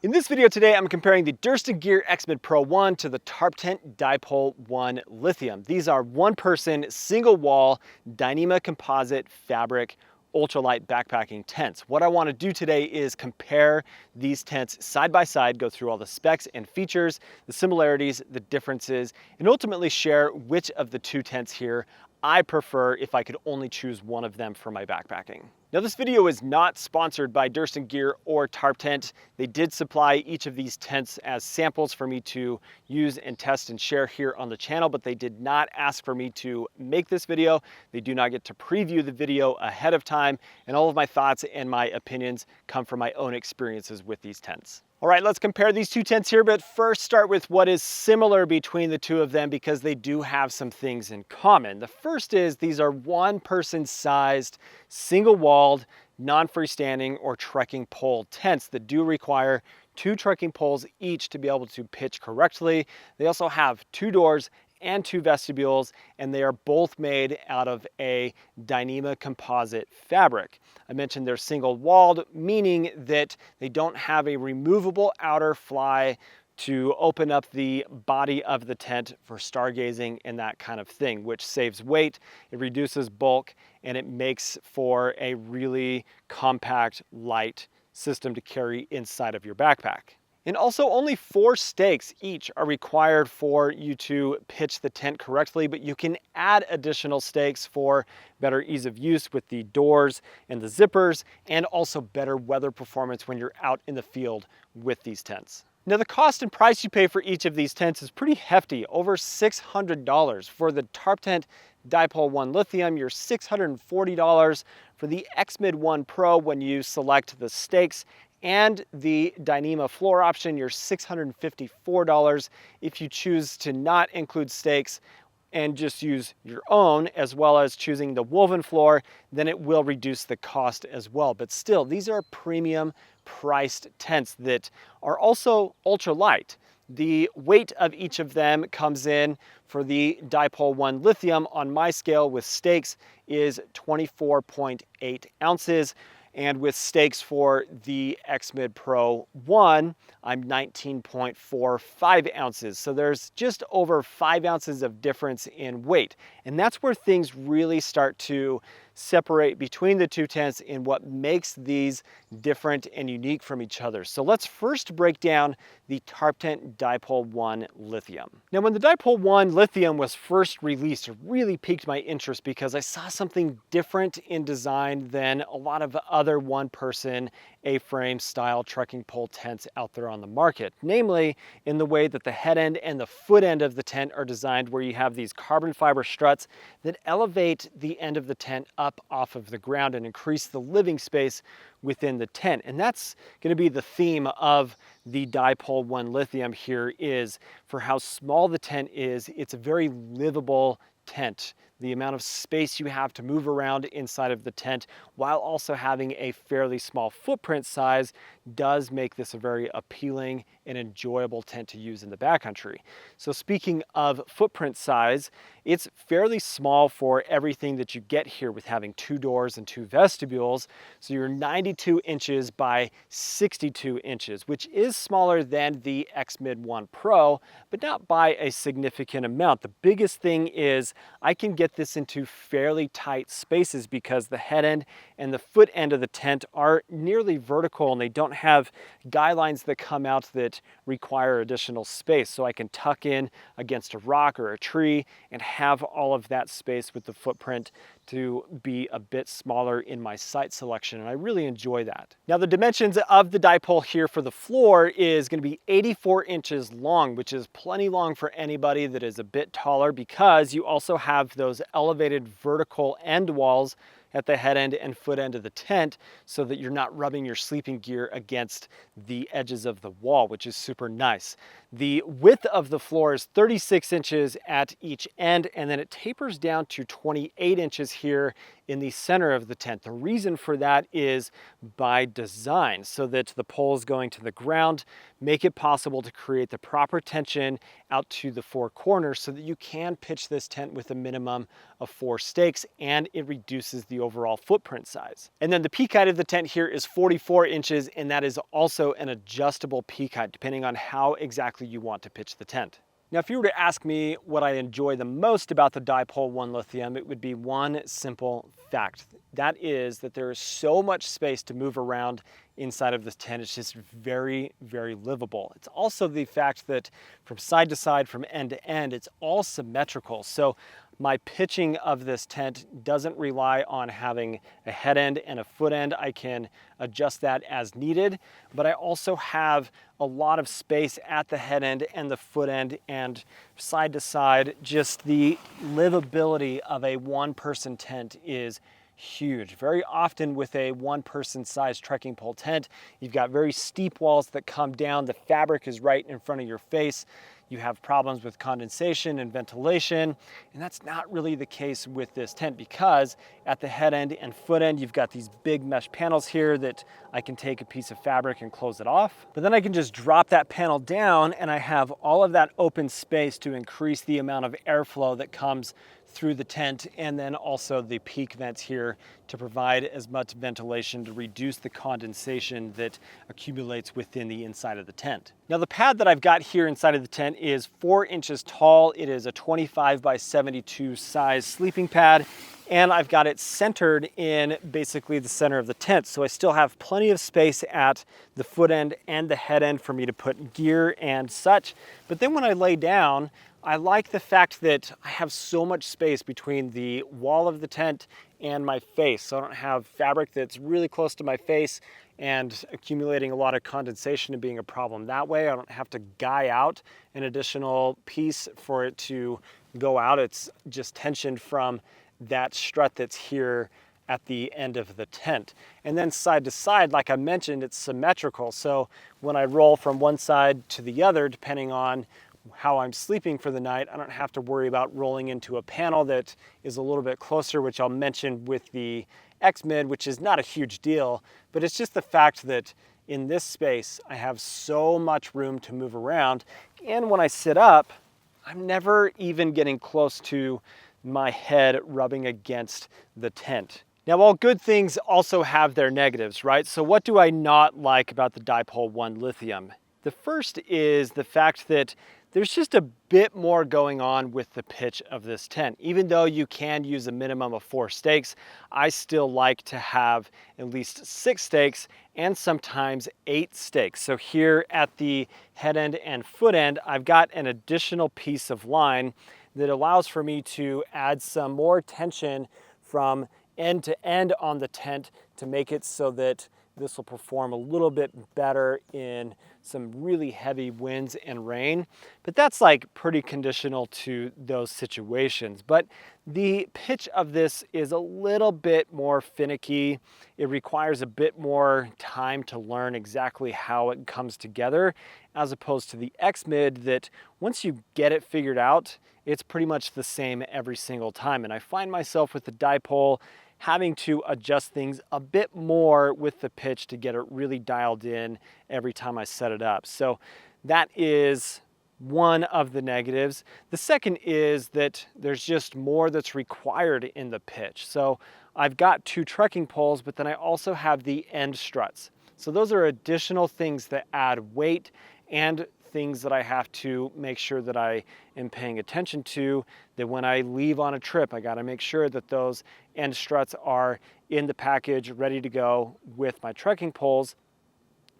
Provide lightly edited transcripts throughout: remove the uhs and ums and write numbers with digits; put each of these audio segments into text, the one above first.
In this video today, I'm comparing the Durston Gear X-Mid Pro 1 to the Tarptent Dipole 1 Lithium. These are one-person, single-wall, Dyneema composite fabric ultralight backpacking tents. What I want to do today is compare these tents side by side, go through all the specs and features, the similarities, the differences, and ultimately share which of the two tents here I prefer if I could only choose one of them for my backpacking. Now, this video is not sponsored by Durston Gear or Tarptent. They did supply each of these tents as samples for me to use and test and share here on the channel, but they did not ask for me to make this video. They do not get to preview the video ahead of time, and all of my thoughts and my opinions come from my own experiences with these tents. All right, let's compare these two tents here, but first start with what is similar between the two of them because they do have some things in common. The first is these are one-person sized, single-walled, non-freestanding or trekking pole tents that do require two trekking poles each to be able to pitch correctly. They also have two doors and two vestibules, and they are both made out of a Dyneema composite fabric. I mentioned they're single walled, meaning that they don't have a removable outer fly to open up the body of the tent for stargazing and that kind of thing, which saves weight, it reduces bulk, and it makes for a really compact, light system to carry inside of your backpack. And also only 4 stakes each are required for you to pitch the tent correctly, but you can add additional stakes for better ease of use with the doors and the zippers, and also better weather performance when you're out in the field with these tents. Now, the cost and price you pay for each of these tents is pretty hefty, over $600. For the Tarptent Dipole 1 Lithium, you're $640. For the X-Mid 1 Pro, when you select the stakes and the Dyneema floor option, you're $654. If you choose to not include stakes and just use your own, as well as choosing the woven floor, then it will reduce the cost as well. But still, these are premium priced tents that are also ultra light. The weight of each of them comes in for the Dipole 1 Lithium on my scale with stakes is 24.8 ounces. And with stakes for the X-Mid Pro 1, I'm 19.45 ounces. So there's just over 5 ounces of difference in weight. And that's where things really start to separate between the two tents in what makes these different and unique from each other. So let's first break down the Tarptent Dipole 1 Lithium. Now, when the Dipole 1 Lithium was first released, it really piqued my interest because I saw something different in design than a lot of other one-person A-frame style trekking pole tents out there on the market. Namely, in the way that the head end and the foot end of the tent are designed, where you have these carbon fiber struts that elevate the end of the tent up off of the ground and increase the living space within the tent. And that's going to be the theme of the Dipole 1 Lithium here, is for how small the tent is, it's a very livable tent. The amount of space you have to move around inside of the tent while also having a fairly small footprint size does make this a very appealing and enjoyable tent to use in the backcountry. So speaking of footprint size, it's fairly small for everything that you get here with having 2 doors and 2 vestibules. So you're 92 inches by 62 inches, which is smaller than the X-Mid 1 Pro, but not by a significant amount. The biggest thing is I can get this into fairly tight spaces because the head end and the foot end of the tent are nearly vertical and they don't have guy lines that come out that require additional space. So I can tuck in against a rock or a tree and have all of that space with the footprint to be a bit smaller in my site selection, and I really enjoy that. Now, the dimensions of the dipole here for the floor is going to be 84 inches long, which is plenty long for anybody that is a bit taller, because you also have those elevated vertical end walls at the head end and foot end of the tent so that you're not rubbing your sleeping gear against the edges of the wall, which is super nice. The width of the floor is 36 inches at each end, and then it tapers down to 28 inches here in the center of the tent. The reason for that is by design, so that the poles going to the ground make it possible to create the proper tension out to the four corners so that you can pitch this tent with a minimum of 4 stakes, and it reduces the overall footprint size. And then the peak height of the tent here is 44 inches, and that is also an adjustable peak height depending on how exactly you want to pitch the tent. Now, if you were to ask me what I enjoy the most about the Dipole 1 Lithium, it would be one simple fact. That is that there is so much space to move around inside of this tent. It's just very, very livable. It's also the fact that from side to side, from end to end, it's all symmetrical. So my pitching of this tent doesn't rely on having a head end and a foot end. I can adjust that as needed, but I also have a lot of space at the head end and the foot end, and side to side. Just the livability of a one-person tent is huge. Very often with a one-person size trekking pole tent, you've got very steep walls that come down. The fabric is right in front of your face. You have problems with condensation and ventilation, and that's not really the case with this tent, because at the head end and foot end, you've got these big mesh panels here that I can take a piece of fabric and close it off. But then I can just drop that panel down and I have all of that open space to increase the amount of airflow that comes through the tent, and then also the peak vents here to provide as much ventilation to reduce the condensation that accumulates within the inside of the tent. Now, the pad that I've got here inside of the tent is 4 inches tall. It is a 25 by 72 size sleeping pad, and I've got it centered in basically the center of the tent. So I still have plenty of space at the foot end and the head end for me to put gear and such. But then when I lay down, I like the fact that I have so much space between the wall of the tent and my face. So I don't have fabric that's really close to my face and accumulating a lot of condensation and being a problem that way. I don't have to guy out an additional piece for it to go out. It's just tensioned from that strut that's here at the end of the tent. And then side to side, like I mentioned, it's symmetrical. So when I roll from one side to the other, depending on how I'm sleeping for the night, I don't have to worry about rolling into a panel that is a little bit closer, which I'll mention with the X-Mid, which is not a huge deal, but it's just the fact that in this space, I have so much room to move around. And when I sit up, I'm never even getting close to my head rubbing against the tent. Now, all good things also have their negatives, right? So what do I not like about the Dipole 1 Lithium? The first is the fact that there's just a bit more going on with the pitch of this tent. Even though you can use a minimum of 4 stakes, I still like to have at least 6 stakes and sometimes 8 stakes. So here at the head end and foot end, I've got an additional piece of line that allows for me to add some more tension from end to end on the tent to make it so that this will perform a little bit better in some really heavy winds and rain. But that's like pretty conditional to those situations. But the pitch of this is a little bit more finicky. It requires a bit more time to learn exactly how it comes together, as opposed to the X-Mid that once you get it figured out, it's pretty much the same every single time. And I find myself with the Dipole having to adjust things a bit more with the pitch to get it really dialed in every time I set it up. So that is one of the negatives. The second is that there's just more that's required in the pitch. So I've got 2 trekking poles, but then I also have the end struts. So those are additional things that add weight and things that I have to make sure that I am paying attention to, that when I leave on a trip, I got to make sure that those end struts are in the package, ready to go with my trekking poles,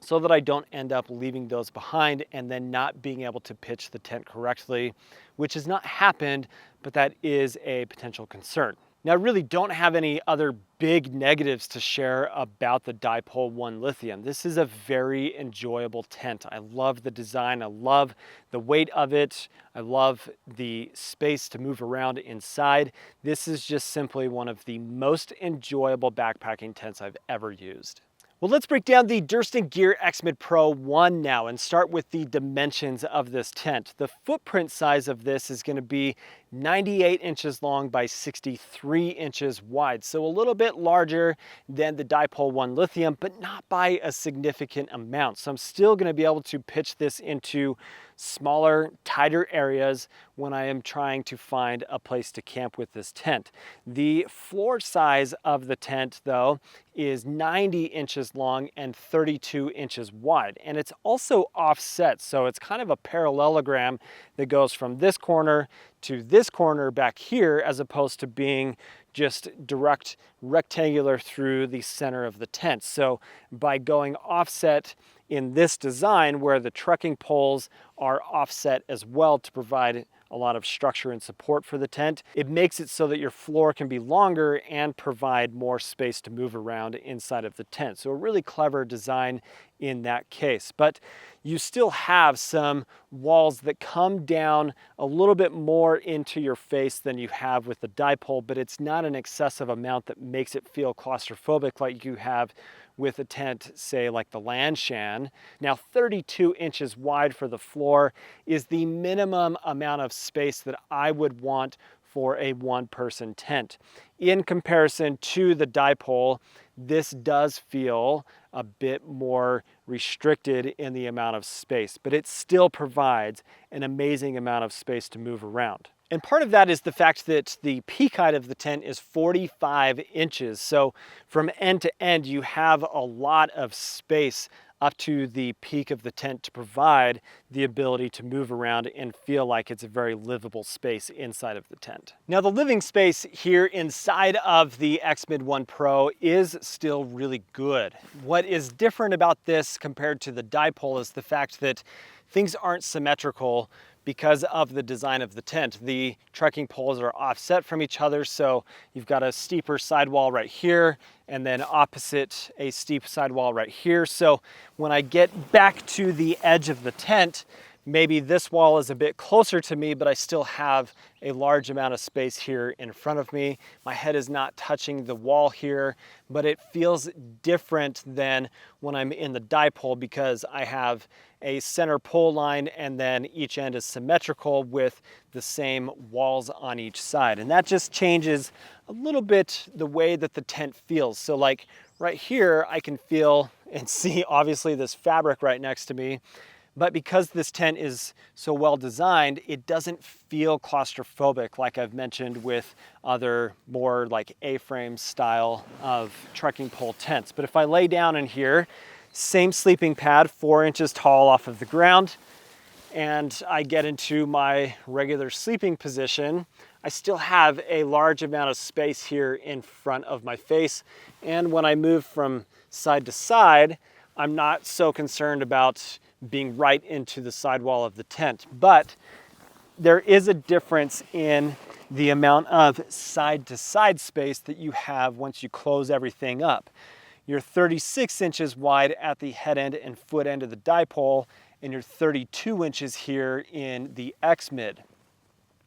so that I don't end up leaving those behind and then not being able to pitch the tent correctly, which has not happened, but that is a potential concern. Now, I really don't have any other big negatives to share about the Dipole 1 Lithium. This is a very enjoyable tent. I love the design. I love the weight of it. I love the space to move around inside. This is just simply one of the most enjoyable backpacking tents I've ever used. Well, let's break down the Durston Gear X-Mid Pro 1 now and start with the dimensions of this tent. The footprint size of this is going to be 98 inches long by 63 inches wide. So a little bit larger than the Dipole 1 Lithium, but not by a significant amount. So I'm still going to be able to pitch this into smaller, tighter areas when I am trying to find a place to camp with this tent. The floor size of the tent, though, is 90 inches long and 32 inches wide. And it's also offset, so it's kind of a parallelogram that goes from this corner to this corner back here, as opposed to being just direct rectangular through the center of the tent. So by going offset in this design, where the trekking poles are offset as well to provide a lot of structure and support for the tent, it makes it so that your floor can be longer and provide more space to move around inside of the tent. So a really clever design in that case. But you still have some walls that come down a little bit more into your face than you have with the Dipole, but it's not an excessive amount that makes it feel claustrophobic like you have with a tent, say like the Lanshan. Now 32 inches wide for the floor is the minimum amount of space that I would want for a one-person tent. In comparison to the Dipole, this does feel a bit more restricted in the amount of space, but it still provides an amazing amount of space to move around. And part of that is the fact that the peak height of the tent is 45 inches. So from end to end, you have a lot of space up to the peak of the tent to provide the ability to move around and feel like it's a very livable space inside of the tent. Now, the living space here inside of the X-Mid 1 Pro is still really good. What is different about this compared to the Dipole is the fact that things aren't symmetrical because of the design of the tent. The trekking poles are offset from each other, so you've got a steeper sidewall right here and then opposite a steep sidewall right here. So when I get back to the edge of the tent, maybe this wall is a bit closer to me, but I still have a large amount of space here in front of me. My head is not touching the wall here, but it feels different than when I'm in the Dipole because I have a center pole line and then each end is symmetrical with the same walls on each side. And that just changes a little bit the way that the tent feels. So like right here, I can feel and see obviously this fabric right next to me. But because this tent is so well designed, it doesn't feel claustrophobic like I've mentioned with other more like A-frame style of trekking pole tents. But if I lay down in here, same sleeping pad, 4 inches tall off of the ground, and I get into my regular sleeping position, I still have a large amount of space here in front of my face. And when I move from side to side, I'm not so concerned about being right into the sidewall of the tent. But there is a difference in the amount of side-to-side space that you have once you close everything up. You're 36 inches wide at the head end and foot end of the Dipole, and you're 32 inches here in the X-Mid.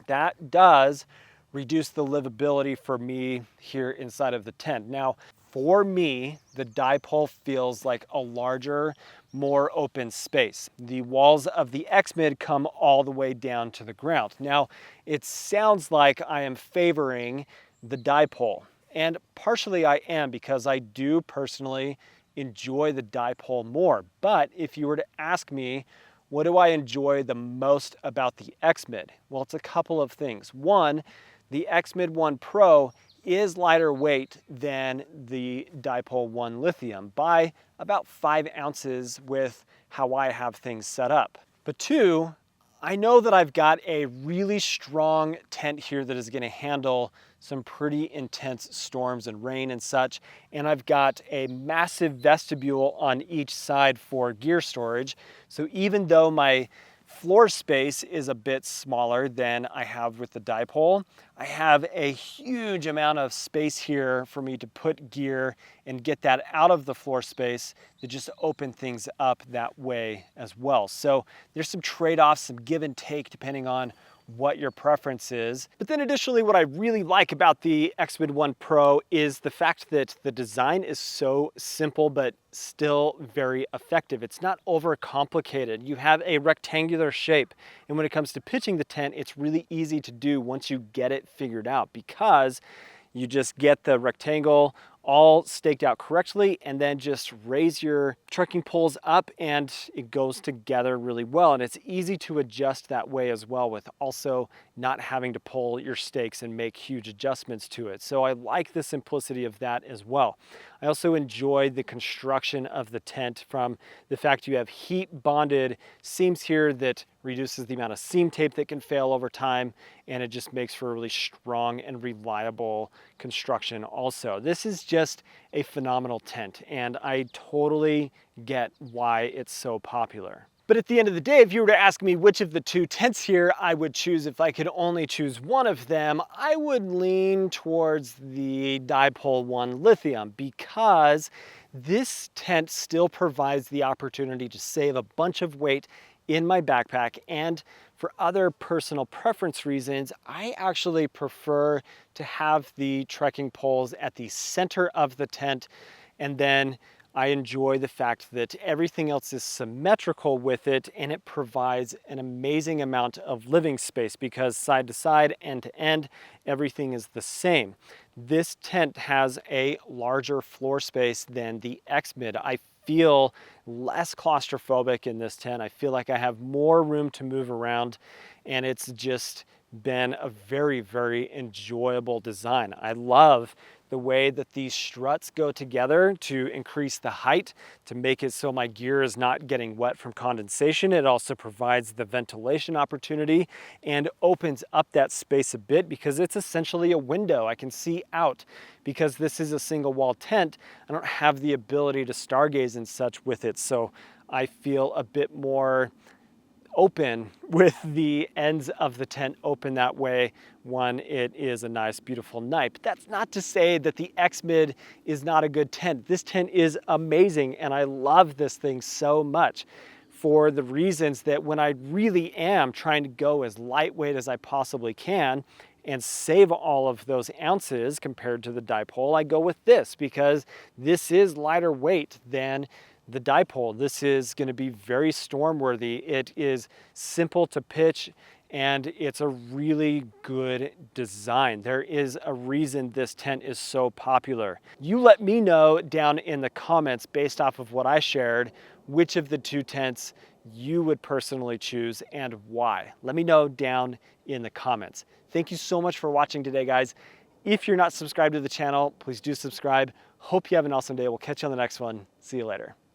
That does reduce the livability for me here inside of the tent. Now, for me, the Dipole feels like a larger, more open space. The walls of the X-Mid come all the way down to the ground. Now, it sounds like I am favoring the Dipole, and partially I am because I do personally enjoy the Dipole more. But if you were to ask me, what do I enjoy the most about the X-Mid? Well, it's a couple of things. One, the X-Mid 1 Pro is lighter weight than the Dipole 1 Lithium by about 5 ounces with how I have things set up. But two, I know that I've got a really strong tent here that is going to handle some pretty intense storms and rain and such, and I've got a massive vestibule on each side for gear storage. So even though my floor space is a bit smaller than I have with the Dipole, I have a huge amount of space here for me to put gear and get that out of the floor space to just open things up that way as well. So there's some trade-offs, some give and take depending on what your preference is. But then additionally, what I really like about the X-Mid 1 Pro is the fact that the design is so simple, but still very effective. It's not overcomplicated. You have a rectangular shape. And when it comes to pitching the tent, it's really easy to do once you get it figured out, because you just get the rectangle all staked out correctly and then just raise your trekking poles up and it goes together really well. And it's easy to adjust that way as well, with also not having to pull your stakes and make huge adjustments to it. So I like the simplicity of that as well. I also enjoy the construction of the tent, from the fact you have heat bonded seams here that reduces the amount of seam tape that can fail over time, and it just makes for a really strong and reliable construction also. This is just a phenomenal tent, and I totally get why it's so popular. But at the end of the day, if you were to ask me which of the two tents here I would choose if I could only choose one of them, I would lean towards the Dipole 1 Lithium, because this tent still provides the opportunity to save a bunch of weight in my backpack. And for other personal preference reasons, I actually prefer to have the trekking poles at the center of the tent, and then I enjoy the fact that everything else is symmetrical with it, and it provides an amazing amount of living space, because side to side, end to end, everything is the same. This tent has a larger floor space than the X-Mid. I feel less claustrophobic in this tent. I feel like I have more room to move around, and it's just been a very, very enjoyable design. I love the way that these struts go together to increase the height, to make it so my gear is not getting wet from condensation. It also provides the ventilation opportunity and opens up that space a bit, because it's essentially a window. I can see out. Because this is a single wall tent, I don't have the ability to stargaze and such with it, so I feel a bit more open with the ends of the tent open that way when it is a nice, beautiful night. But that's not to say that the X-Mid is not a good tent. This tent is amazing, and I love this thing so much, for the reasons that when I really am trying to go as lightweight as I possibly can and save all of those ounces compared to the Dipole, I go with this, because this is lighter weight than the Dipole. This is going to be very storm worthy. It is simple to pitch, and it's a really good design. There is a reason this tent is so popular. You let me know down in the comments, based off of what I shared, which of the two tents you would personally choose and why. Let me know down in the comments. Thank you so much for watching today, guys. If you're not subscribed to the channel, please do subscribe. Hope you have an awesome day. We'll catch you on the next one. See you later.